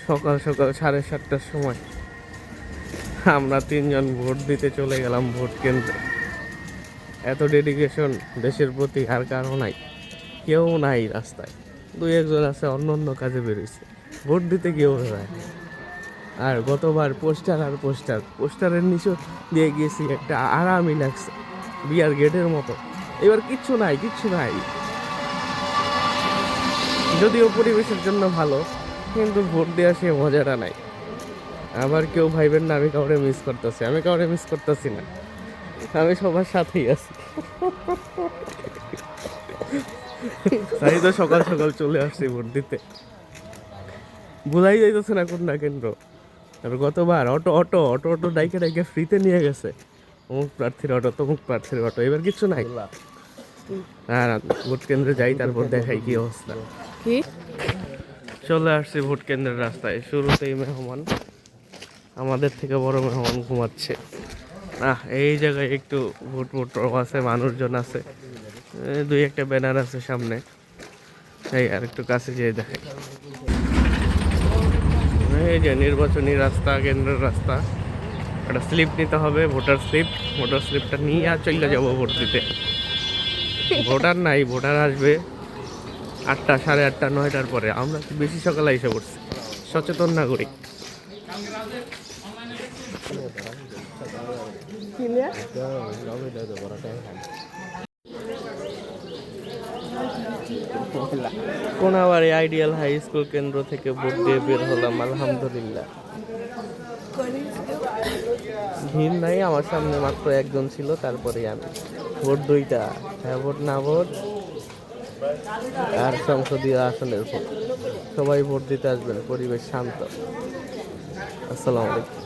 সকাল সকাল 7:30টার সময় আমরা তিনজন ভোট দিতে চলে গেলাম ভোট কেন্দ্রে। এত ডেডিকেশন দেশের প্রতি আর কারো নাই, কেউ নাই রাস্তায়। দুই একজন আছে অন্য অন্য কাজে বেরোইছে, ভোট দিতে কেউ যায়। আর গতবার পোস্টার আর পোস্টারের নিচে দিয়ে গিয়েছি, একটা আরামই লাগছে, বিয়ার গেটের মতো। এবার কিচ্ছু নাই, কিচ্ছু নাই। যদিও পরিবেশের জন্য ভালো, কিন্তু ভোট দেওয়া সে মজাটা নাই। আবার কেউ ভাইবেন না আমি কাউরে মিস করতেছি, আমি কাউরে মিস করতেছি না, আমি সবার সাথেই আছি। তাই তো সকাল সকাল চলে আসছি ভোট দিতে, ভুলাই যাইতেছে না কোনটা কেন্দ্র। আর গতবার অটো অটো অটো অটো ডাইকে ডাইকে ফ্রিতে নিয়ে গেছে, অমুক প্রার্থীর অটো তমুক প্রার্থীর অটো। এবার কিচ্ছু নাই। আর ভোট কেন্দ্রে যাই, তারপর দেখাই কি অবস্থা। কি চলে আসছি ভোট কেন্দ্রের রাস্তায়, শুরুতেই মেহমান, আমাদের থেকে বড় মেহমান ঘুমাচ্ছে। এই জায়গায় একটু ভোট ভোট আছে, মানুষজন আছে, দুই একটা ব্যানার আছে সামনে। এই আর একটু কাছে যেয়ে দেখে, এই যে নির্বাচনী রাস্তা, কেন্দ্রের রাস্তা। একটা স্লিপ নিতে হবে, ভোটার স্লিপ। ভোটার স্লিপটা নিয়ে আর চলে যাবো ভোট দিতে। ভোটার নাই, ভোটার আসবে 8টা, 8:30, 9টার পরে। আমরা বেশি সকালে এসে পড়ছি, সচেতন নাগরিক। কোনাবাড়ি আইডিয়াল হাই স্কুল কেন্দ্র থেকে ভোট দিয়ে বের হলাম, আলহামদুলিল্লাহ। ভিড় নাই, আমার সামনে মাত্র একজন ছিল, তারপরে আমি। ভোট 2টা, হ্যাঁ ভোট না ভোট আর সংসদীয় আসনের ভোট। সবাই ভোট দিতে আসবেন, পরিবেশ শান্ত। আসসালামু আলাইকুম।